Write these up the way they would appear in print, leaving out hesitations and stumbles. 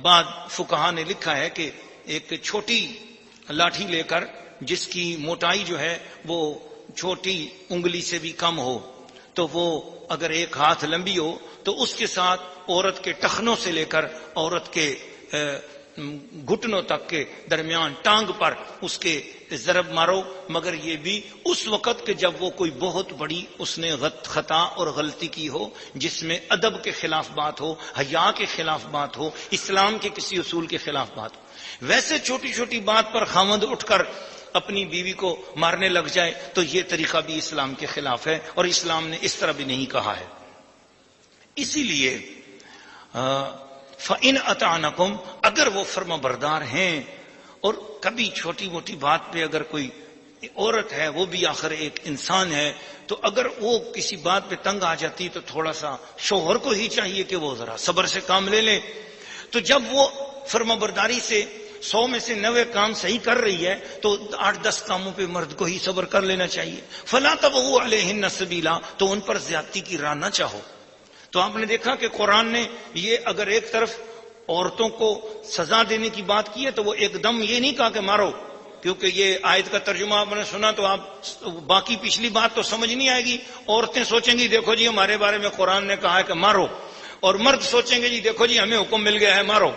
بعد فقہا نے لکھا ہے کہ ایک چھوٹی لاٹھی لے کر جس کی موٹائی جو ہے وہ چھوٹی انگلی سے بھی کم ہو، تو وہ اگر ایک ہاتھ لمبی ہو تو اس کے ساتھ عورت کے ٹخنوں سے لے کر عورت کے گھٹنوں تک کے درمیان ٹانگ پر اس کے ضرب مارو، مگر یہ بھی اس وقت کہ جب وہ کوئی بہت بڑی اس نے خطا اور غلطی کی ہو، جس میں ادب کے خلاف بات ہو، حیا کے خلاف بات ہو، اسلام کے کسی اصول کے خلاف بات ہو۔ ویسے چھوٹی چھوٹی بات پر خاوند اٹھ کر اپنی بیوی کو مارنے لگ جائے تو یہ طریقہ بھی اسلام کے خلاف ہے، اور اسلام نے اس طرح بھی نہیں کہا ہے۔ اسی لیے فَإِنْ أَطَعْنَكُمْ، اگر وہ فرما بردار ہیں، اور کبھی چھوٹی موٹی بات پہ اگر کوئی عورت ہے، وہ بھی آخر ایک انسان ہے، تو اگر وہ کسی بات پہ تنگ آ جاتی تو تھوڑا سا شوہر کو ہی چاہیے کہ وہ ذرا صبر سے کام لے لے۔ تو جب وہ فرما برداری سے 100 میں سے 90 کام صحیح کر رہی ہے تو 8-10 کاموں پہ مرد کو ہی صبر کر لینا چاہیے۔ فَلَا تَبْغُوا عَلَيْهِنَّ سَبِيلًا، تو ان پر زیادتی کی راہ نہ چاہو۔ تو آپ نے دیکھا کہ قرآن نے یہ اگر ایک طرف عورتوں کو سزا دینے کی بات کی ہے تو وہ ایک دم یہ نہیں کہا کہ مارو، کیونکہ یہ آیت کا ترجمہ آپ نے سنا تو آپ باقی پچھلی بات تو سمجھ نہیں آئے گی۔ عورتیں سوچیں گی دیکھو جی ہمارے بارے میں قرآن نے کہا ہے کہ مارو، اور مرد سوچیں گے جی دیکھو جی ہمیں حکم مل گیا ہے مارو۔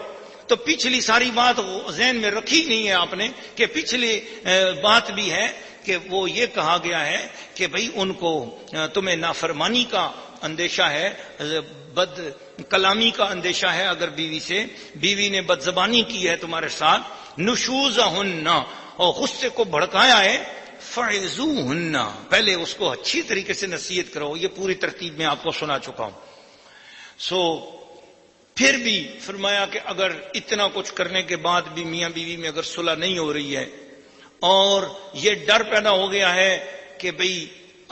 تو پچھلی ساری بات ذہن میں رکھی نہیں ہے آپ نے کہ پچھلی بات بھی ہے کہ وہ یہ کہا گیا ہے کہ بھئی ان کو تمہیں نافرمانی کا اندیشہ ہے، بد کلامی کا اندیشہ ہے، اگر بیوی نے بد زبانی کی ہے تمہارے ساتھ، نشوزہن، اور غصے کو بھڑکایا ہے، فعظوہن، پہلے اس کو اچھی طریقے سے نصیحت کرو۔ یہ پوری ترتیب میں آپ کو سنا چکا ہوں۔ پھر بھی فرمایا کہ اگر اتنا کچھ کرنے کے بعد بھی میاں بیوی میں اگر صلح نہیں ہو رہی ہے اور یہ ڈر پیدا ہو گیا ہے کہ بھئی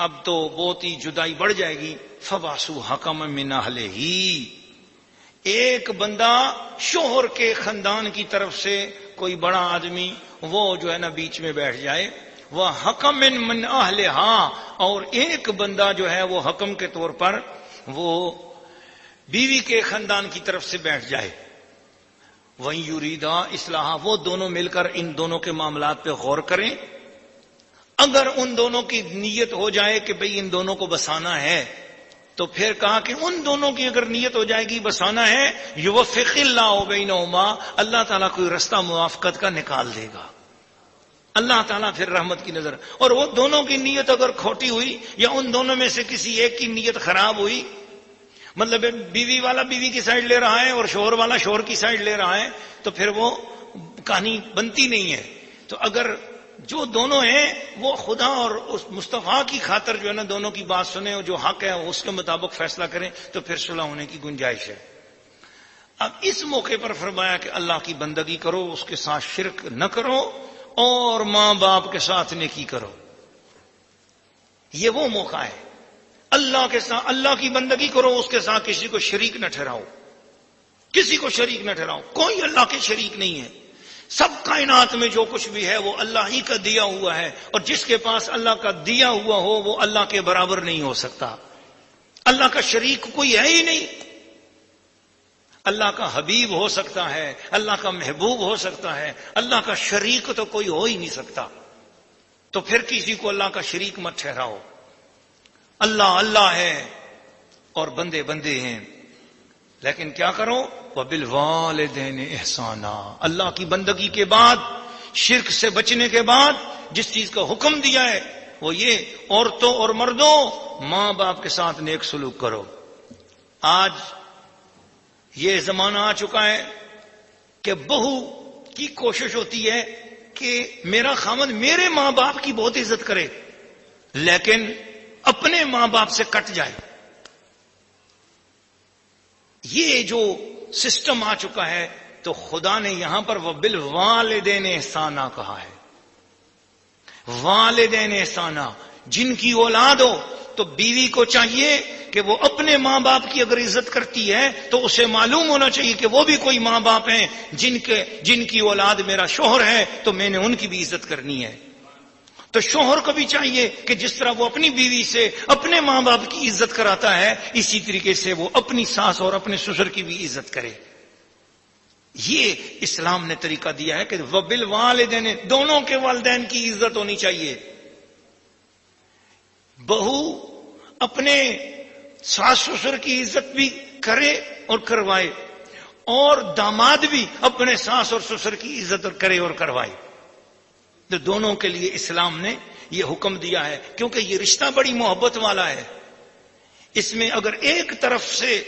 اب تو بہت ہی جدائی بڑھ جائے گی، فَبَعْثُوا حَكَمًا مِّنْ أَهْلِهِ، ایک بندہ شوہر کے خاندان کی طرف سے کوئی بڑا آدمی وہ جو ہے نا بیچ میں بیٹھ جائے، وَحَكَمًا مِّنْ أَهْلِهَا، اور ایک بندہ جو ہے وہ حکم کے طور پر وہ بیوی کے خاندان کی طرف سے بیٹھ جائے، وَإِن يُرِيدَا إِصْلَاحًا، وہ دونوں مل کر ان دونوں کے معاملات پہ غور کریں۔ اگر ان دونوں کی نیت ہو جائے کہ بھئی ان دونوں کو بسانا ہے، تو پھر کہا کہ ان دونوں کی اگر نیت ہو جائے گی بسانا ہے، يُوَفِّقِ اللَّهُ بَيْنَهُمَا، اللہ تعالیٰ کوئی رستہ موافقت کا نکال دے گا، اللہ تعالیٰ پھر رحمت کی نظر۔ اور وہ دونوں کی نیت اگر کھوٹی ہوئی یا ان دونوں میں سے کسی ایک کی نیت خراب ہوئی، مطلب بیوی والا بیوی کی سائڈ لے رہا ہے اور شوہر والا شوہر کی سائڈ لے رہا ہے، تو پھر وہ کہانی بنتی نہیں ہے۔ تو اگر جو دونوں ہیں وہ خدا اور اس مصطفیٰ کی خاطر جو ہے نا دونوں کی بات سنیں اور جو حق ہے اس کے مطابق فیصلہ کریں تو پھر صلح ہونے کی گنجائش ہے۔ اب اس موقع پر فرمایا کہ اللہ کی بندگی کرو، اس کے ساتھ شرک نہ کرو، اور ماں باپ کے ساتھ نیکی کرو۔ یہ وہ موقع ہے، اللہ کے ساتھ اللہ کی بندگی کرو، اس کے ساتھ کسی کو شریک نہ ٹھہراؤ، کسی کو شریک نہ ٹھہراؤ، کوئی اللہ کے شریک نہیں ہے۔ سب کائنات میں جو کچھ بھی ہے وہ اللہ ہی کا دیا ہوا ہے، اور جس کے پاس اللہ کا دیا ہوا ہو وہ اللہ کے برابر نہیں ہو سکتا۔ اللہ کا شریک کوئی ہے ہی نہیں۔ اللہ کا حبیب ہو سکتا ہے، اللہ کا محبوب ہو سکتا ہے، اللہ کا شریک تو کوئی ہو ہی نہیں سکتا۔ تو پھر کسی کو اللہ کا شریک مت ٹھہراؤ۔ اللہ اللہ ہے اور بندے بندے ہیں، لیکن کیا کرو؟ وَبِالْوَالِدَيْنِ إِحْسَانًا، اللہ کی بندگی کے بعد، شرک سے بچنے کے بعد جس چیز کا حکم دیا ہے وہ یہ، عورتوں اور مردوں ماں باپ کے ساتھ نیک سلوک کرو۔ آج یہ زمانہ آ چکا ہے کہ بہو کی کوشش ہوتی ہے کہ میرا خاوند میرے ماں باپ کی بہت عزت کرے لیکن اپنے ماں باپ سے کٹ جائے۔ یہ جو سسٹم آ چکا ہے تو خدا نے یہاں پر وَبِالْوَالِدَيْنِ إِحْسَانًا کہا ہے۔ والدین احسانہ، جن کی اولاد ہو تو بیوی کو چاہیے کہ وہ اپنے ماں باپ کی اگر عزت کرتی ہے تو اسے معلوم ہونا چاہیے کہ وہ بھی کوئی ماں باپ ہیں جن کی اولاد میرا شوہر ہے تو میں نے ان کی بھی عزت کرنی ہے۔ تو شوہر کو بھی چاہیے کہ جس طرح وہ اپنی بیوی سے اپنے ماں باپ کی عزت کراتا ہے اسی طریقے سے وہ اپنی ساس اور اپنے سسر کی بھی عزت کرے۔ یہ اسلام نے طریقہ دیا ہے کہ وبالوالدین، دونوں کے والدین کی عزت ہونی چاہیے. بہو اپنے ساس سسر کی عزت بھی کرے اور کروائے، اور داماد بھی اپنے ساس اور سسر کی عزت کرے اور کروائے. تو دونوں کے لیے اسلام نے یہ حکم دیا ہے، کیونکہ یہ رشتہ بڑی محبت والا ہے. اس میں اگر ایک طرف سے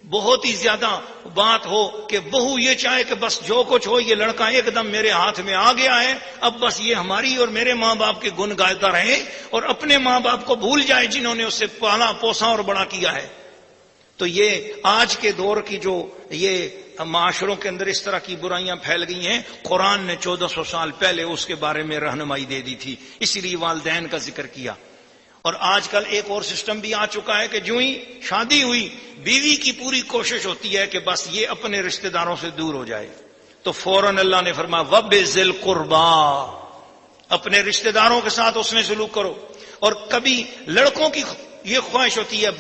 بہت ہی زیادہ بات ہو کہ بہو یہ چاہے کہ بس جو کچھ ہو یہ لڑکا ایک دم میرے ہاتھ میں آ گیا ہے، اب بس یہ ہماری اور میرے ماں باپ کے گن گاتا رہے اور اپنے ماں باپ کو بھول جائے جنہوں نے اسے پالا پوسا اور بڑا کیا ہے، تو یہ آج کے دور کی جو یہ معاشروں کے اندر اس طرح کی برائیاں پھیل گئی ہیں، قرآن نے 1400 سال پہلے اس کے بارے میں رہنمائی دے دی تھی، اسی لیے والدین کا ذکر کیا. اور آج کل ایک اور سسٹم بھی آ چکا ہے کہ جو ہی شادی ہوئی بیوی کی پوری کوشش ہوتی ہے کہ بس یہ اپنے رشتہ داروں سے دور ہو جائے، تو فوراً اللہ نے فرمایا وَبِذِل قُرْبَىٰ، اپنے رشتہ داروں کے ساتھ اس نے سلوک کرو. اور کبھی لڑکوں کی یہ خواہش ہوتی ہے،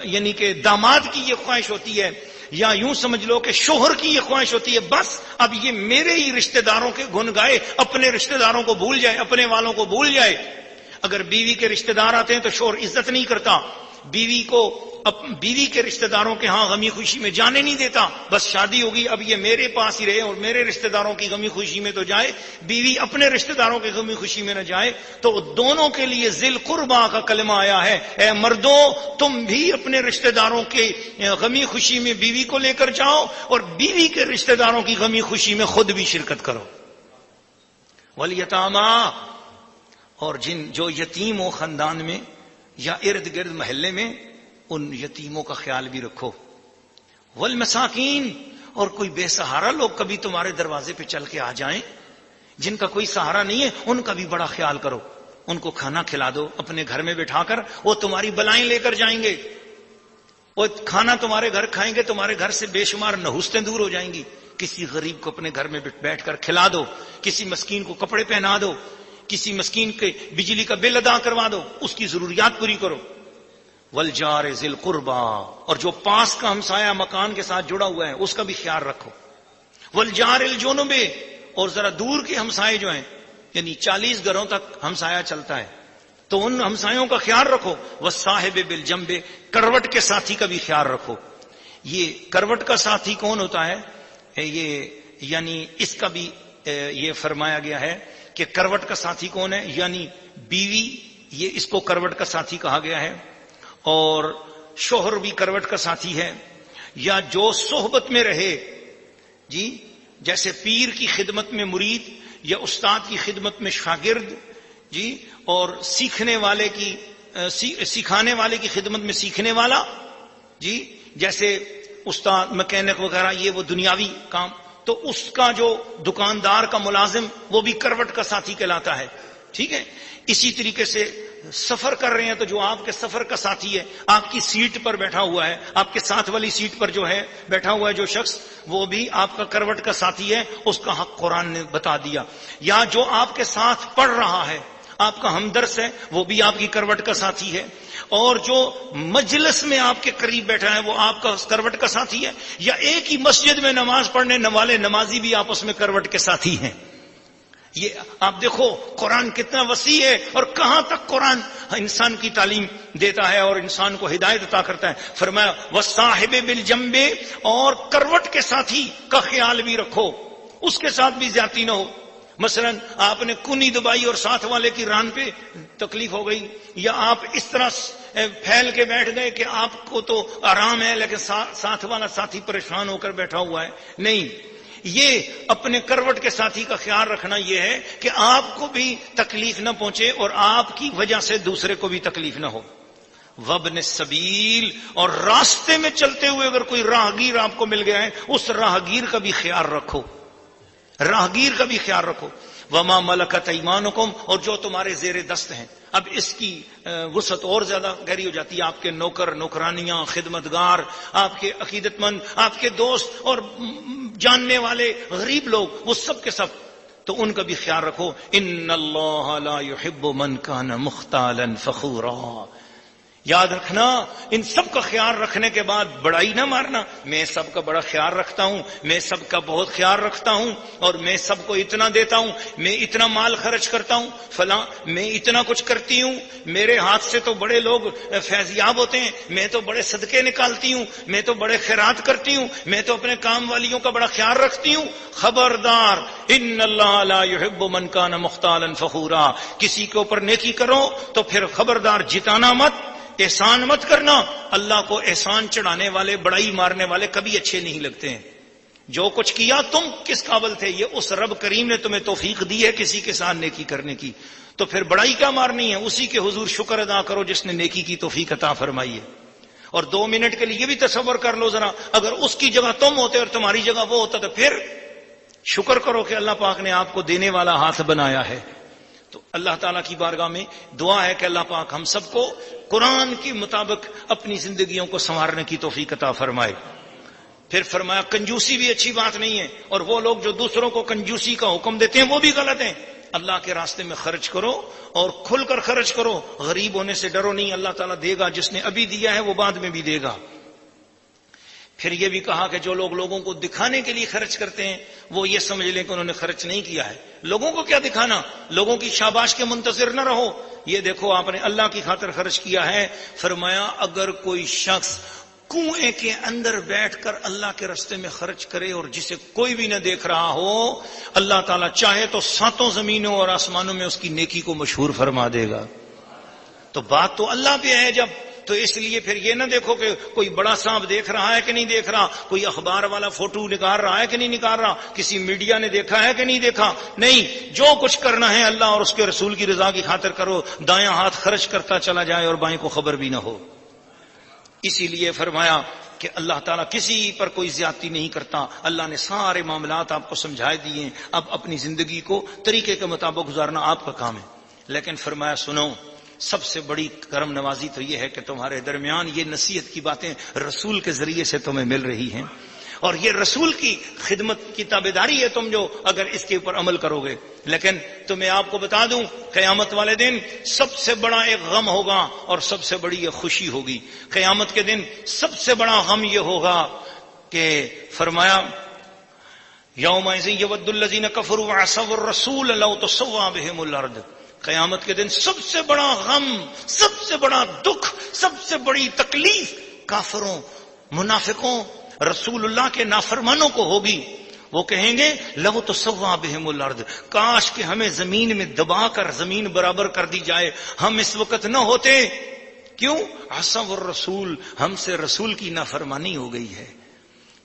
یعنی کہ داماد کی یہ خواہش ہوتی ہے، یا یوں سمجھ لو کہ شوہر کی یہ خواہش ہوتی ہے بس اب یہ میرے ہی رشتہ داروں کے گن گائے، اپنے رشتہ داروں کو بھول جائے، اپنے والوں کو بھول جائے. اگر بیوی کے رشتہ دار آتے ہیں تو شوہر عزت نہیں کرتا، بیوی کو بیوی کے رشتہ داروں کے ہاں غمی خوشی میں جانے نہیں دیتا، بس شادی ہوگی اب یہ میرے پاس ہی رہے اور میرے رشتہ داروں کی غمی خوشی میں تو جائے، بیوی اپنے رشتہ داروں کی غمی خوشی میں نہ جائے. تو دونوں کے لیے ذل قربا کا کلمہ آیا ہے، اے مردوں تم بھی اپنے رشتہ داروں کے غمی خوشی میں بیوی کو لے کر جاؤ اور بیوی کے رشتہ داروں کی غمی خوشی میں خود بھی شرکت کرو. والیتاما، اور جو یتیم ہو خاندان میں یا ارد گرد محلے میں ان یتیموں کا خیال بھی رکھو. والمساکین، اور کوئی بے سہارا لوگ کبھی تمہارے دروازے پہ چل کے آ جائیں جن کا کوئی سہارا نہیں ہے، ان کا بھی بڑا خیال کرو، ان کو کھانا کھلا دو اپنے گھر میں بٹھا کر، وہ تمہاری بلائیں لے کر جائیں گے، وہ کھانا تمہارے گھر کھائیں گے، تمہارے گھر سے بے شمار نحوستیں دور ہو جائیں گی. کسی غریب کو اپنے گھر میں بیٹھ کر کھلا دو، کسی مسکین کو کپڑے پہنا دو، کسی مسکین کے بجلی کا بل ادا کروا دو، اس کی ضروریات پوری کرو. والجار ذی القربا، اور جو پاس کا ہمسایہ مکان کے ساتھ جڑا ہوا ہے اس کا بھی خیال رکھو. والجار الجنب، اور ذرا دور کے ہمسائے جو ہیں، یعنی 40 گھروں تک ہمسایہ چلتا ہے تو ان ہمسایوں کا خیال رکھو. والصاحب بالجنب، کروٹ کے ساتھی کا بھی خیال رکھو. یہ کروٹ کا ساتھی کون ہوتا ہے؟ یہ یعنی اس کا بھی یہ فرمایا گیا ہے کہ کروٹ کا ساتھی کون ہے، یعنی بیوی، یہ اس کو کروٹ کا ساتھی کہا گیا ہے، اور شوہر بھی کروٹ کا ساتھی ہے. یا جو صحبت میں رہے، جی جیسے پیر کی خدمت میں مرید یا استاد کی خدمت میں شاگرد، جی اور سیکھنے والے کی سکھانے والے کی خدمت میں سیکھنے والا، جی جیسے استاد مکینک وغیرہ، یہ وہ دنیاوی کام، تو اس کا جو دکاندار کا ملازم وہ بھی کروٹ کا ساتھی کہلاتا ہے. ٹھیک ہے. اسی طریقے سے سفر کر رہے ہیں تو جو آپ کے سفر کا ساتھی ہے، آپ کی سیٹ پر بیٹھا ہوا ہے، آپ کے ساتھ والی سیٹ پر جو ہے بیٹھا ہوا ہے جو شخص، وہ بھی آپ کا کروٹ کا ساتھی ہے، اس کا حق قرآن نے بتا دیا. یا جو آپ کے ساتھ پڑھ رہا ہے، آپ کا ہمدرس ہے، وہ بھی آپ کی کروٹ کا ساتھی ہے. اور جو مجلس میں آپ کے قریب بیٹھا ہے وہ آپ کا کروٹ کا ساتھی ہے. یا ایک ہی مسجد میں نماز پڑھنے والے نمازی بھی آپس میں کروٹ کے ساتھی ہیں. یہ آپ دیکھو قرآن کتنا وسیع ہے اور کہاں تک قرآن انسان کی تعلیم دیتا ہے اور انسان کو ہدایت عطا کرتا ہے. فرمایا والصاحب بالجنب، اور کروٹ کے ساتھی کا خیال بھی رکھو، اس کے ساتھ بھی زیادتی نہ ہو. مثلا آپ نے کنی دبائی اور ساتھ والے کی ران پہ تکلیف ہو گئی، یا آپ اس طرح پھیل کے بیٹھ گئے کہ آپ کو تو آرام ہے لیکن ساتھ والا ساتھی پریشان ہو کر بیٹھا ہوا ہے. نہیں، یہ اپنے کروٹ کے ساتھی کا خیال رکھنا یہ ہے کہ آپ کو بھی تکلیف نہ پہنچے اور آپ کی وجہ سے دوسرے کو بھی تکلیف نہ ہو. وابن السبیل، اور راستے میں چلتے ہوئے اگر کوئی راہگیر آپ کو مل گیا ہے اس راہگیر کا بھی خیال رکھو، راہگیر کا بھی خیال رکھو. وما ملکت ایمانکم، اور جو تمہارے زیر دست ہیں. اب اس کی وسعت اور زیادہ گہری ہو جاتی ہے. آپ کے نوکر نوکرانیاں، خدمتگار، آپ کے عقیدت مند، آپ کے دوست اور جاننے والے غریب لوگ، وہ سب کے سب، تو ان کا بھی خیال رکھو. ان اللہ لا يحب من كان مختالا فخورا، یاد رکھنا، ان سب کا خیال رکھنے کے بعد بڑائی نہ مارنا، میں سب کا بڑا خیال رکھتا ہوں، میں سب کا بہت خیال رکھتا ہوں، اور میں سب کو اتنا دیتا ہوں، میں اتنا مال خرچ کرتا ہوں، فلاں میں اتنا کچھ کرتی ہوں، میرے ہاتھ سے تو بڑے لوگ فیضیاب ہوتے ہیں، میں تو بڑے صدقے نکالتی ہوں، میں تو بڑے خیرات کرتی ہوں، میں تو اپنے کام والیوں کا بڑا خیال رکھتی ہوں. خبردار، ان اللہ لا يحب من كان مختالا فخورا. کسی کے اوپر نیکی کرو تو پھر خبردار جتانا مت، احسان مت کرنا. اللہ کو احسان چڑھانے والے، بڑائی مارنے والے کبھی اچھے نہیں لگتے ہیں. جو کچھ کیا تم کس قابل تھے؟ یہ اس رب کریم نے تمہیں توفیق دی ہے کسی کے ساتھ نیکی کرنے کی، تو پھر بڑائی کیا مارنی ہے؟ اسی کے حضور شکر ادا کرو جس نے نیکی کی توفیق عطا فرمائی ہے. اور 2 منٹ کے لیے یہ بھی تصور کر لو ذرا، اگر اس کی جگہ تم ہوتے اور تمہاری جگہ وہ ہوتا تو پھر شکر کرو کہ اللہ پاک نے آپ کو دینے والا ہاتھ بنایا ہے. تو اللہ تعالیٰ کی بارگاہ میں دعا ہے کہ اللہ پاک ہم سب کو قرآن کے مطابق اپنی زندگیوں کو سنوارنے کی توفیق عطا فرمائے. پھر فرمایا کنجوسی بھی اچھی بات نہیں ہے، اور وہ لوگ جو دوسروں کو کنجوسی کا حکم دیتے ہیں وہ بھی غلط ہیں. اللہ کے راستے میں خرچ کرو اور کھل کر خرچ کرو. غریب ہونے سے ڈرو نہیں، اللہ تعالیٰ دے گا، جس نے ابھی دیا ہے وہ بعد میں بھی دے گا. پھر یہ بھی کہا کہ جو لوگ لوگوں کو دکھانے کے لیے خرچ کرتے ہیں وہ یہ سمجھ لیں کہ انہوں نے خرچ نہیں کیا ہے. لوگوں کو کیا دکھانا؟ لوگوں کی شاباش کے منتظر نہ رہو. یہ دیکھو آپ نے اللہ کی خاطر خرچ کیا ہے. فرمایا اگر کوئی شخص کنویں کے اندر بیٹھ کر اللہ کے راستے میں خرچ کرے اور جسے کوئی بھی نہ دیکھ رہا ہو، اللہ تعالیٰ چاہے تو 7 زمینوں اور آسمانوں میں اس کی نیکی کو مشہور فرما دے گا. تو بات تو اللہ پہ ہے جب، تو اس لیے پھر یہ نہ دیکھو کہ کوئی بڑا صاحب دیکھ رہا ہے کہ نہیں دیکھ رہا، کوئی اخبار والا فوٹو نکال رہا ہے کہ نہیں نکال رہا، کسی میڈیا نے دیکھا ہے کہ نہیں دیکھا. نہیں، جو کچھ کرنا ہے اللہ اور اس کے رسول کی رضا کی خاطر کرو. دایاں ہاتھ خرچ کرتا چلا جائے اور بائیں کو خبر بھی نہ ہو. اسی لیے فرمایا کہ اللہ تعالیٰ کسی پر کوئی زیادتی نہیں کرتا. اللہ نے سارے معاملات آپ کو سمجھائے دیے ہیں، اب اپنی زندگی کو طریقے کے مطابق گزارنا آپ کا کام ہے. لیکن فرمایا سنو، سب سے بڑی کرم نوازی تو یہ ہے کہ تمہارے درمیان یہ نصیحت کی باتیں رسول کے ذریعے سے تمہیں مل رہی ہیں، اور یہ رسول کی خدمت کی تابعداری ہے تم جو اگر اس کے اوپر عمل کرو گے. لیکن تو میں آپ کو بتا دوں، قیامت والے دن سب سے بڑا ایک غم ہوگا اور سب سے بڑی ایک خوشی ہوگی. قیامت کے دن سب سے بڑا غم یہ ہوگا کہ فرمایا یومئذ یود الذین کفروا وعصوا الرسول لو تسوی بہم الارض. قیامت کے دن سب سے بڑا غم، سب سے بڑا دکھ، سب سے بڑی تکلیف کافروں، منافقوں، رسول اللہ کے نافرمانوں کو ہوگی. وہ کہیں گے لو تسوی بہم الارض، کاش کہ ہمیں زمین میں دبا کر زمین برابر کر دی جائے، ہم اس وقت نہ ہوتے. کیوں؟ عصوا الرسول، ہم سے رسول کی نافرمانی ہو گئی ہے.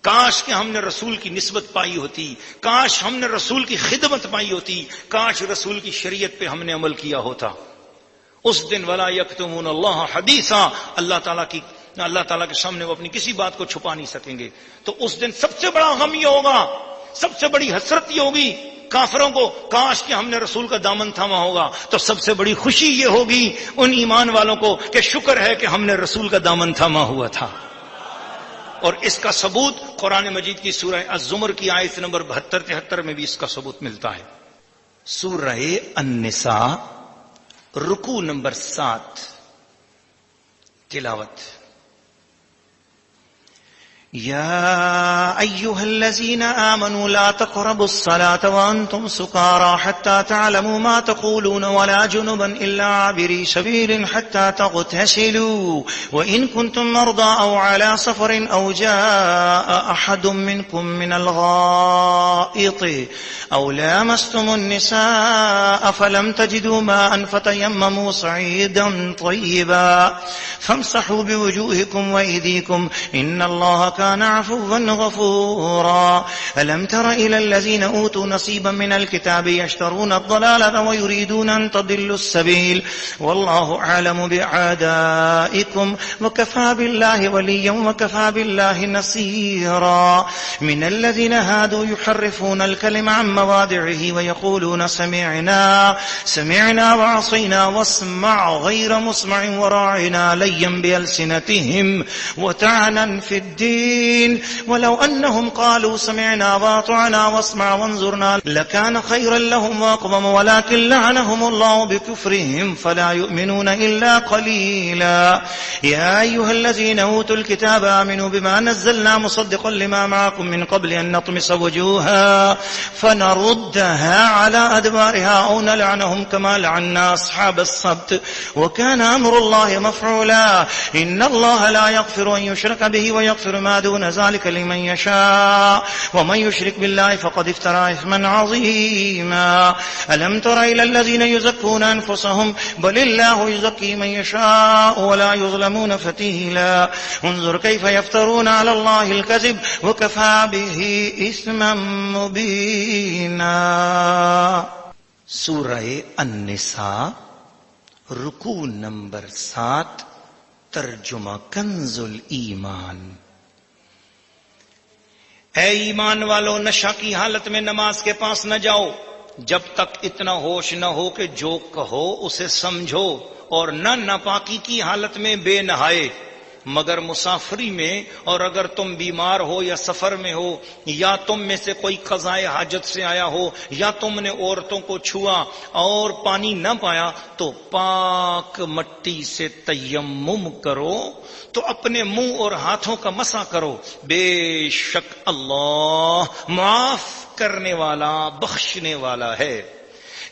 کاش کہ ہم نے رسول کی نسبت پائی ہوتی، کاش ہم نے رسول کی خدمت پائی ہوتی، کاش رسول کی شریعت پہ ہم نے عمل کیا ہوتا. اس دن ولا یکتمون اللہ حدیثا، اللہ تعالیٰ کے سامنے وہ اپنی کسی بات کو چھپا نہیں سکیں گے. تو اس دن سب سے بڑا غم یہ ہوگا، سب سے بڑی حسرت یہ ہوگی کافروں کو، کاش کہ ہم نے رسول کا دامن تھاما ہوگا. تو سب سے بڑی خوشی یہ ہوگی ان ایمان والوں کو کہ شکر ہے کہ ہم نے رسول کا دامن تھاما ہوا تھا. اور اس کا ثبوت قرآن مجید کی سورہ الزمر کی آیت نمبر 72-73 میں بھی اس کا ثبوت ملتا ہے. سورہ النساء رکوع نمبر 7 تلاوت. يا أيها الذين آمنوا لا تقربوا الصلاة وأنتم سكارى حتى تعلموا ما تقولون ولا جنبا إلا عابري سبيل حتى تغتسلوا وإن كنتم مرضى أو على سفر أو جاء أحد منكم من الغائط أو لامستم النساء فلم تجدوا ماء فتيمموا صعيدا طيبا فامسحوا بوجوهكم وأيديكم إن الله كان عفوا غفورا ألم تر إلى الذين أوتوا نصيبا من الكتاب يشترون الضلالة ويريدون أن تضلوا السبيل والله أعلم بأعدائكم وكفى بالله وليا وكفى بالله نصيرا من الذين هادوا يحرفون الكلم عن مواضعه ويقولون سمعنا وعصينا واسمع غير مسمع وراعنا ليا بألسنتهم وطعنا في الدين مبين ولو أنهم قالوا سمعنا وأطعنا واسمع وانظرنا لكان خيرا لهم وأقوم ولكن لعنهم الله بكفرهم فلا يؤمنون إلا قليلا يا أيها الذين أوتوا الكتاب آمنوا بما نزلنا مصدقا لما معكم من قبل أن نطمس وجوها فنردها على أدبارها أو نلعنهم كما لعنا أصحاب السبت وكان أمر الله مفعولا إن الله لا يغفر أن يشرك به ويغفر ما دون ذلك لمن يشاء ومن يشرك بالله فقد افترى إثما عظيما ألم تر إلى الذين يزكون أنفسهم بل الله يزكي من يشاء ولا يظلمون فتيلا انظر كيف يفترون على الله الكذب وكفى به إثما مبينا. سورہ النساء رکوع نمبر 7 ترجمہ کنز الایمان. اے ایمان والو، نشہ کی حالت میں نماز کے پاس نہ جاؤ جب تک اتنا ہوش نہ ہو کہ جو کہو اسے سمجھو، اور نہ ناپاکی کی حالت میں بے نہائے مگر مسافری میں، اور اگر تم بیمار ہو یا سفر میں ہو یا تم میں سے کوئی قضائے حاجت سے آیا ہو یا تم نے عورتوں کو چھوا اور پانی نہ پایا تو پاک مٹی سے تیمم کرو تو اپنے منہ اور ہاتھوں کا مسح کرو، بے شک اللہ معاف کرنے والا بخشنے والا ہے.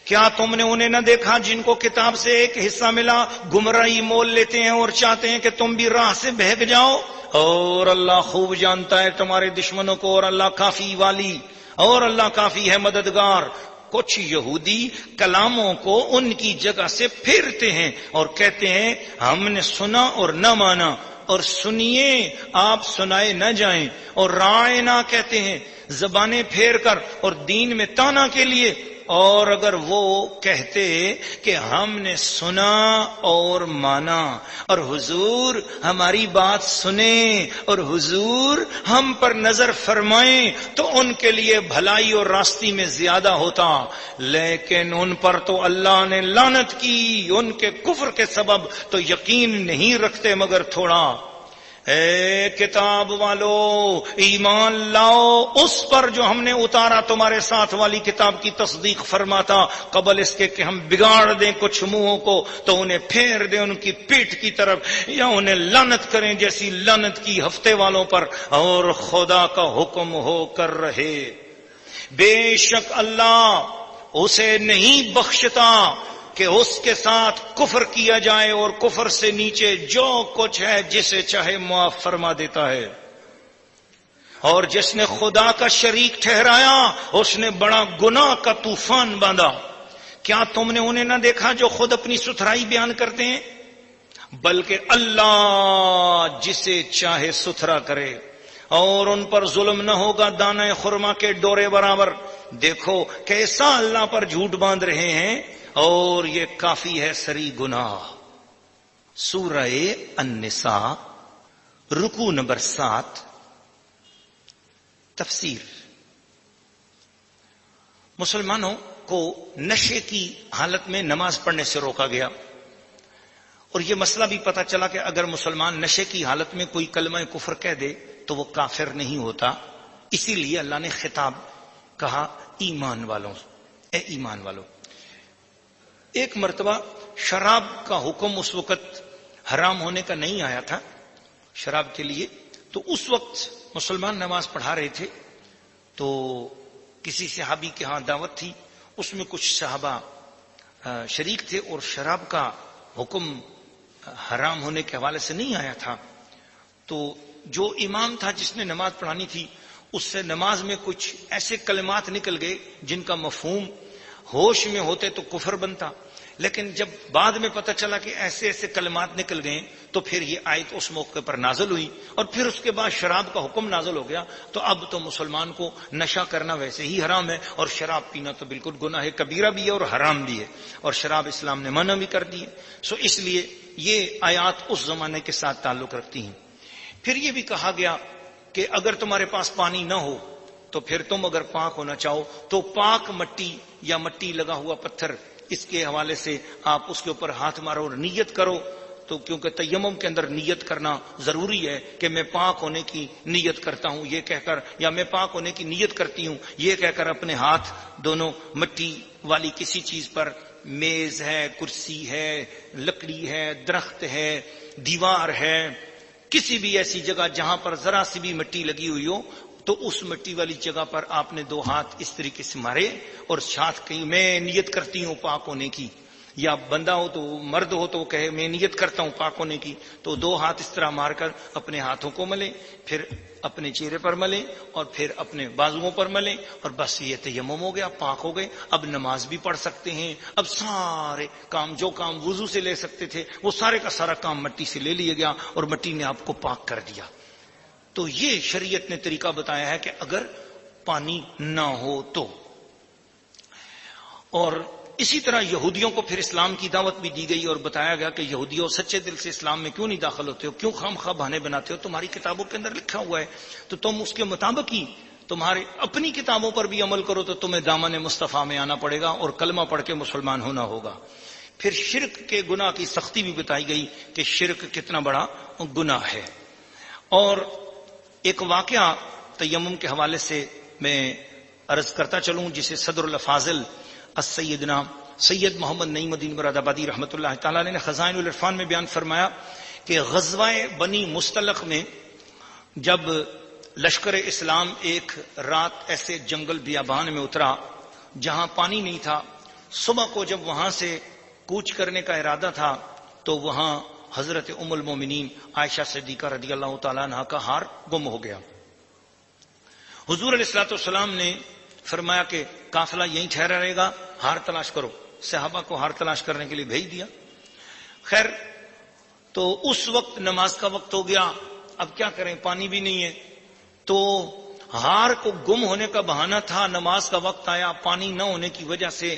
کیا تم نے انہیں نہ دیکھا جن کو کتاب سے ایک حصہ ملا، گمراہی مول لیتے ہیں اور چاہتے ہیں کہ تم بھی راہ سے بہک جاؤ، اور اللہ خوب جانتا ہے تمہارے دشمنوں کو، اور اللہ کافی والی اور اللہ کافی ہے مددگار. کچھ یہودی کلاموں کو ان کی جگہ سے پھیرتے ہیں اور کہتے ہیں ہم نے سنا اور نہ مانا، اور سنیے آپ سنائے نہ جائیں، اور رائنا کہتے ہیں زبانیں پھیر کر اور دین میں تانا کے لیے. اور اگر وہ کہتے کہ ہم نے سنا اور مانا اور حضور ہماری بات سنیں اور حضور ہم پر نظر فرمائیں تو ان کے لیے بھلائی اور راستی میں زیادہ ہوتا، لیکن ان پر تو اللہ نے لعنت کی ان کے کفر کے سبب، تو یقین نہیں رکھتے مگر تھوڑا. اے کتاب والو ایمان لاؤ اس پر جو ہم نے اتارا تمہارے ساتھ والی کتاب کی تصدیق فرماتا، قبل اس کے کہ ہم بگاڑ دیں کچھ منہوں کو تو انہیں پھیر دیں ان کی پیٹھ کی طرف، یا انہیں لعنت کریں جیسی لعنت کی ہفتے والوں پر، اور خدا کا حکم ہو کر رہے. بے شک اللہ اسے نہیں بخشتا کہ اس کے ساتھ کفر کیا جائے، اور کفر سے نیچے جو کچھ ہے جسے چاہے معاف فرما دیتا ہے. اور جس نے خدا کا شریک ٹھہرایا اس نے بڑا گناہ کا طوفان باندھا. کیا تم نے انہیں نہ دیکھا جو خود اپنی ستھرائی بیان کرتے ہیں؟ بلکہ اللہ جسے چاہے ستھرا کرے، اور ان پر ظلم نہ ہوگا دانہ خرما کے ڈورے برابر. دیکھو کیسا اللہ پر جھوٹ باندھ رہے ہیں، اور یہ کافی ہے سری گناہ. سورہ النساء رکوع نمبر 7 تفسیر. مسلمانوں کو نشے کی حالت میں نماز پڑھنے سے روکا گیا، اور یہ مسئلہ بھی پتہ چلا کہ اگر مسلمان نشے کی حالت میں کوئی کلمہ کفر کہہ دے تو وہ کافر نہیں ہوتا. اسی لیے اللہ نے خطاب کہا ایمان والوں، اے ایمان والوں. ایک مرتبہ شراب کا حکم اس وقت حرام ہونے کا نہیں آیا تھا شراب کے لیے، تو اس وقت مسلمان نماز پڑھا رہے تھے، تو کسی صحابی کے ہاں دعوت تھی، اس میں کچھ صحابہ شریک تھے، اور شراب کا حکم حرام ہونے کے حوالے سے نہیں آیا تھا. تو جو امام تھا جس نے نماز پڑھانی تھی اس سے نماز میں کچھ ایسے کلمات نکل گئے جن کا مفہوم ہوش میں ہوتے تو کفر بنتا، لیکن جب بعد میں پتہ چلا کہ ایسے ایسے کلمات نکل گئے تو پھر یہ آیت اس موقع پر نازل ہوئی، اور پھر اس کے بعد شراب کا حکم نازل ہو گیا. تو اب تو مسلمان کو نشہ کرنا ویسے ہی حرام ہے، اور شراب پینا تو بالکل گناہ کبیرہ بھی ہے اور حرام بھی ہے، اور شراب اسلام نے منع بھی کر دی ہے. سو اس لیے یہ آیات اس زمانے کے ساتھ تعلق رکھتی ہیں. پھر یہ بھی کہا گیا کہ اگر تمہارے پاس پانی نہ ہو تو پھر تم اگر پاک ہونا چاہو تو پاک مٹی یا مٹی لگا ہوا پتھر، اس کے حوالے سے آپ اس کے اوپر ہاتھ مارو اور نیت کرو تو کیونکہ تیمم کے اندر نیت کرنا ضروری ہے کہ میں پاک ہونے کی نیت کرتا ہوں یہ کہہ کر، یا میں پاک ہونے کی نیت کرتی ہوں یہ کہہ کر اپنے ہاتھ دونوں مٹی والی کسی چیز پر، میز ہے، کرسی ہے، لکڑی ہے، درخت ہے، دیوار ہے، کسی بھی ایسی جگہ جہاں پر ذرا سی بھی مٹی لگی ہوئی ہو تو اس مٹی والی جگہ پر آپ نے دو ہاتھ اس طریقے سے مارے اور ساتھ کہیں میں نیت کرتی ہوں پاک ہونے کی، یا بندہ ہو تو مرد ہو تو وہ کہے میں نیت کرتا ہوں پاک ہونے کی، تو دو ہاتھ اس طرح مار کر اپنے ہاتھوں کو ملے، پھر اپنے چہرے پر ملے اور پھر اپنے بازوؤں پر ملے، اور بس یہ تیمم ہو گیا، پاک ہو گئے۔ اب نماز بھی پڑھ سکتے ہیں، اب سارے کام جو کام وضو سے لے سکتے تھے وہ سارے کا سارا کام مٹی سے لے لیا گیا اور مٹی نے آپ کو پاک کر دیا۔ تو یہ شریعت نے طریقہ بتایا ہے کہ اگر پانی نہ ہو تو۔ اور اسی طرح یہودیوں کو پھر اسلام کی دعوت بھی دی گئی اور بتایا گیا کہ یہودیوں سچے دل سے اسلام میں کیوں نہیں داخل ہوتے ہو، کیوں خواہ بہانے بناتے ہو، تمہاری کتابوں کے اندر لکھا ہوا ہے تو تم اس کے مطابق ہی تمہارے اپنی کتابوں پر بھی عمل کرو تو تمہیں دامن مصطفیٰ میں آنا پڑے گا اور کلمہ پڑھ کے مسلمان ہونا ہوگا۔ پھر شرک کے گناہ کی سختی بھی بتائی گئی کہ شرک کتنا بڑا گناہ ہے۔ اور ایک واقعہ تیمم کے حوالے سے میں عرض کرتا چلوں جسے صدر الافاضل السیدنا سید محمد نعیم الدین مراد آبادی رحمۃ اللہ تعالی علیہ نے خزائن العرفان میں بیان فرمایا کہ غزوہ بنی مستلق میں جب لشکر اسلام ایک رات ایسے جنگل بیابان میں اترا جہاں پانی نہیں تھا، صبح کو جب وہاں سے کوچ کرنے کا ارادہ تھا تو وہاں حضرت ام المومنین عائشہ صدیقہ رضی اللہ تعالیٰ عنہ کا ہار گم ہو گیا۔ حضور علیہ الصلوۃ والسلام نے فرمایا کہ قافلہ یہیں ٹھہرا رہے گا، ہار تلاش کرو۔ صحابہ کو ہار تلاش کرنے کے لیے بھیج دیا۔ خیر تو اس وقت نماز کا وقت ہو گیا، اب کیا کریں، پانی بھی نہیں ہے، تو ہار کو گم ہونے کا بہانہ تھا، نماز کا وقت آیا، پانی نہ ہونے کی وجہ سے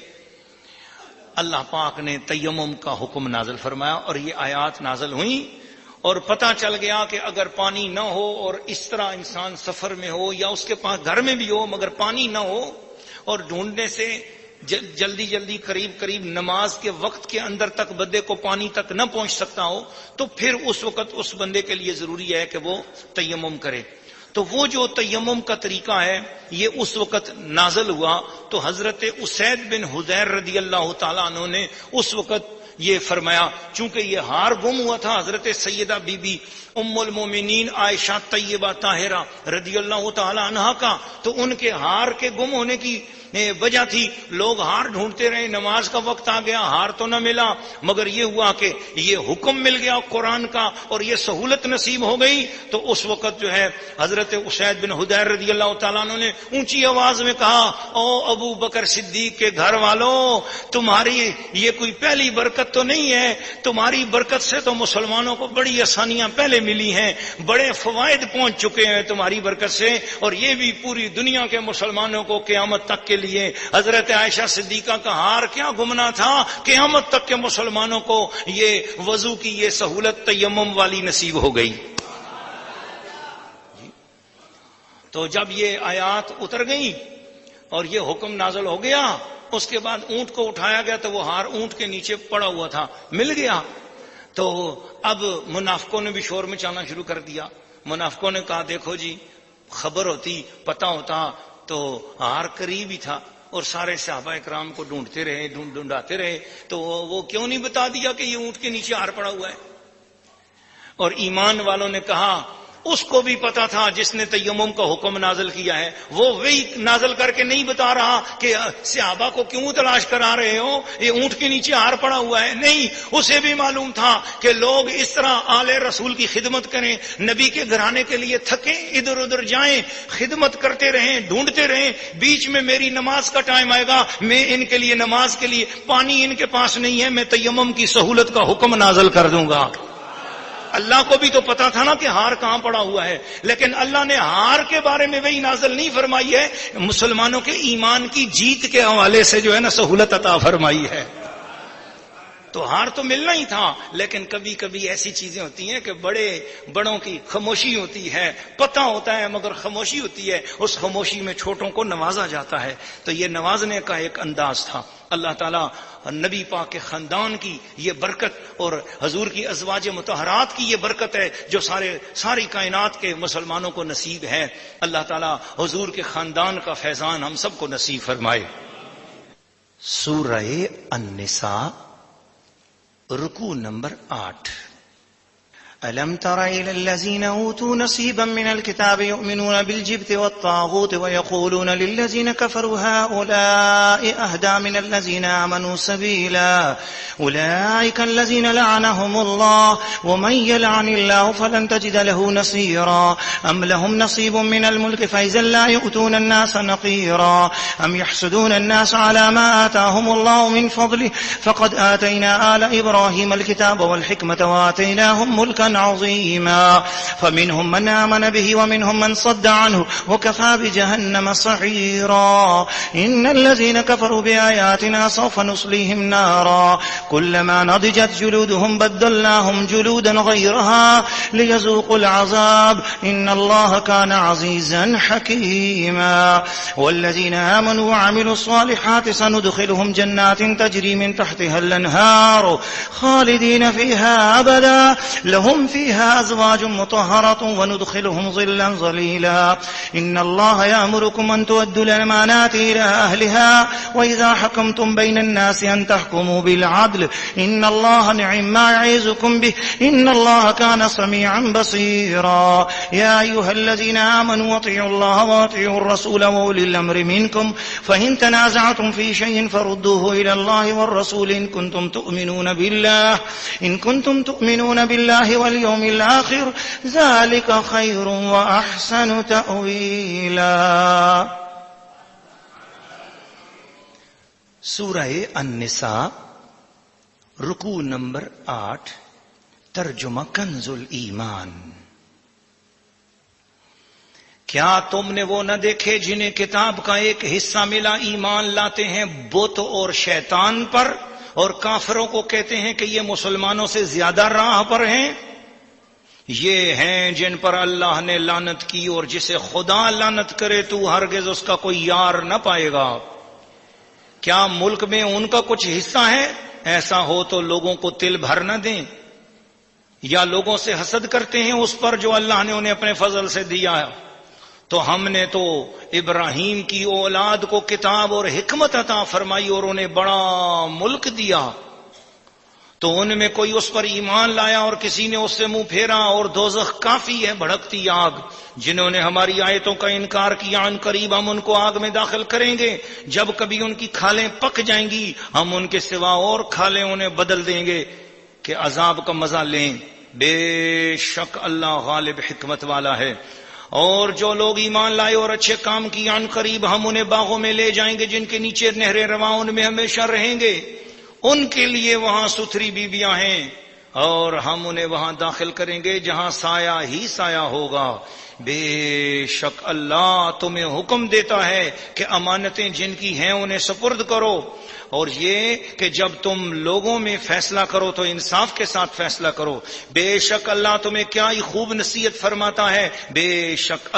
اللہ پاک نے تیمم کا حکم نازل فرمایا اور یہ آیات نازل ہوئیں، اور پتہ چل گیا کہ اگر پانی نہ ہو اور اس طرح انسان سفر میں ہو یا اس کے پاس گھر میں بھی ہو مگر پانی نہ ہو اور ڈھونڈنے سے جلدی قریب نماز کے وقت کے اندر تک بندے کو پانی تک نہ پہنچ سکتا ہو تو پھر اس وقت اس بندے کے لیے ضروری ہے کہ وہ تیمم کرے۔ تو وہ جو تیمم کا طریقہ ہے یہ اس وقت نازل ہوا تو حضرت اسید بن حضیر رضی اللہ تعالیٰ عنہ نے اس وقت یہ فرمایا، چونکہ یہ ہار گم ہوا تھا حضرت سیدہ بی بی ام المومنین عائشہ طیبہ طاہرہ رضی اللہ تعالی عنہا کا، تو ان کے ہار کے گم ہونے کی وجہ تھی، لوگ ہار ڈھونڈتے رہے، نماز کا وقت آ گیا، ہار تو نہ ملا، مگر یہ ہوا کہ یہ حکم مل گیا قرآن کا اور یہ سہولت نصیب ہو گئی، تو اس وقت جو ہے حضرت اسید بن حضیر رضی اللہ تعالیٰ عنہ نے اونچی آواز میں کہا، او ابو بکر صدیق کے گھر والوں، تمہاری یہ کوئی پہلی برکت تو نہیں ہے، تمہاری برکت سے تو مسلمانوں کو بڑی آسانیاں پہلے ملی ہیں، بڑے فوائد پہنچ چکے ہیں تمہاری برکت سے، اور یہ بھی پوری دنیا کے مسلمانوں کو قیامت تک کے لیے حضرت عائشہ صدیقہ کا ہار کیا گمنا تھا، قیامت تک کے مسلمانوں کو یہ وضو کی یہ سہولت تیمم والی نصیب ہو گئی۔ تو جب یہ آیات اتر گئیں اور یہ حکم نازل ہو گیا، اس کے بعد اونٹ کو اٹھایا گیا تو وہ ہار اونٹ کے نیچے پڑا ہوا تھا، مل گیا۔ تو اب منافقوں نے بھی شور مچانا شروع کر دیا۔ منافقوں نے کہا دیکھو جی، خبر ہوتی، پتہ ہوتا تو ہار قریب ہی تھا، اور سارے صحابہ اکرام کو ڈھونڈتے رہے، ڈھونڈاتے رہے، تو وہ کیوں نہیں بتا دیا کہ یہ اونٹ کے نیچے ہار پڑا ہوا ہے؟ اور ایمان والوں نے کہا اس کو بھی پتا تھا جس نے تیمم کا حکم نازل کیا ہے، وہ وہی نازل کر کے نہیں بتا رہا کہ صحابہ کو کیوں تلاش کرا رہے ہو، یہ اونٹ کے نیچے ہار پڑا ہوا ہے، نہیں، اسے بھی معلوم تھا کہ لوگ اس طرح آل رسول کی خدمت کریں، نبی کے گھرانے کے لیے تھکیں، ادھر ادھر جائیں، خدمت کرتے رہیں، ڈھونڈتے رہیں، بیچ میں میری نماز کا ٹائم آئے گا، میں ان کے لیے نماز کے لیے پانی ان کے پاس نہیں ہے، میں تیمم کی سہولت کا حکم نازل کر دوں گا۔ اللہ کو بھی تو پتا تھا نا کہ ہار کہاں پڑا ہوا ہے، لیکن اللہ نے ہار کے بارے میں وہی نازل نہیں فرمائی ہے، مسلمانوں کے ایمان کی جیت کے حوالے سے جو ہے نا سہولت عطا فرمائی ہے۔ تو ہار تو ملنا ہی تھا، لیکن کبھی کبھی ایسی چیزیں ہوتی ہیں کہ بڑوں کی خاموشی ہوتی ہے، پتہ ہوتا ہے مگر خاموشی ہوتی ہے، اس خاموشی میں چھوٹوں کو نوازا جاتا ہے۔ تو یہ نوازنے کا ایک انداز تھا۔ اللہ تعالیٰ نبی پاک کے خاندان کی یہ برکت اور حضور کی ازواج مطہرات کی یہ برکت ہے جو ساری کائنات کے مسلمانوں کو نصیب ہے۔ اللہ تعالیٰ حضور کے خاندان کا فیضان ہم سب کو نصیب فرمائے۔ سورہ النساء رکوع نمبر 8۔ ألم تر إلى الذين أوتوا نصيبا من الكتاب يؤمنون بالجبت والطاغوت ويقولون للذين كفروا هؤلاء أهدى من الذين آمنوا سبيلا أولئك الذين لعنهم الله ومن يلعن الله فلن تجد له نصيرا أم لهم نصيب من الملك فإذا لا يؤتون الناس نقيرا أم يحسدون الناس على ما آتاهم الله من فضله فقد آتينا آل إبراهيم الكتاب والحكمة وآتيناهم ملكا عظيما فمنهم من آمن به ومنهم من صد عنه وكفى بجهنم سعيرا إن الذين كفروا بآياتنا سوف نصليهم نارا كلما نضجت جلودهم بدلناهم جلودا غيرها ليذوقوا العذاب إن الله كان عزيزا حكيما والذين آمنوا وعملوا الصالحات سندخلهم جنات تجري من تحتها الأنهار خالدين فيها أبدا لهم فيها أزواج مطهرة وندخلهم ظلا ظليلا إن الله يأمركم أن تؤدوا الأمانات إلى أهلها وإذا حكمتم بين الناس أن تحكموا بالعدل إن الله نعم ما يعظكم به إن الله كان سميعا بصيرا يا أيها الذين آمنوا أطيعوا الله وأطيعوا الرسول وأولي الأمر منكم فإن تنازعتم في شيء فردوه إلى الله والرسول إن كنتم تؤمنون بالله واليوم الآخر ذلك خير وأحسن تأويلا۔ سورہ النساء رکوع نمبر 8، ترجمہ کنز الایمان۔ کیا تم نے وہ نہ دیکھے جنہیں کتاب کا ایک حصہ ملا ایمان لاتے ہیں بت اور شیطان پر، اور کافروں کو کہتے ہیں کہ یہ مسلمانوں سے زیادہ راہ پر ہیں؟ یہ ہیں جن پر اللہ نے لعنت کی، اور جسے خدا لعنت کرے تو ہرگز اس کا کوئی یار نہ پائے گا۔ کیا ملک میں ان کا کچھ حصہ ہے؟ ایسا ہو تو لوگوں کو تل بھر نہ دیں، یا لوگوں سے حسد کرتے ہیں اس پر جو اللہ نے انہیں اپنے فضل سے دیا ہے۔ تو ہم نے تو ابراہیم کی اولاد کو کتاب اور حکمت عطا فرمائی اور انہیں بڑا ملک دیا، تو ان میں کوئی اس پر ایمان لایا اور کسی نے اس سے منہ پھیرا، اور دوزخ کافی ہے بھڑکتی آگ۔ جنہوں نے ہماری آیتوں کا انکار کیا ان قریب ہم ان کو آگ میں داخل کریں گے، جب کبھی ان کی کھالیں پک جائیں گی ہم ان کے سوا اور کھالیں انہیں بدل دیں گے کہ عذاب کا مزہ لیں۔ بے شک اللہ غالب حکمت والا ہے۔ اور جو لوگ ایمان لائے اور اچھے کام کیے ان قریب ہم انہیں باغوں میں لے جائیں گے جن کے نیچے نہریں رواں ان میں ہمیشہ رہیں گے، ان کے لیے وہاں ستھری بیویاں ہیں، اور ہم انہیں وہاں داخل کریں گے جہاں سایہ ہی سایہ ہوگا۔ بے شک اللہ تمہیں حکم دیتا ہے کہ امانتیں جن کی ہیں انہیں سپرد کرو، اور یہ کہ جب تم لوگوں میں فیصلہ کرو تو انصاف کے ساتھ فیصلہ کرو۔ بے شک اللہ تمہیں کیا ہی خوب نصیحت فرماتا ہے، بے شک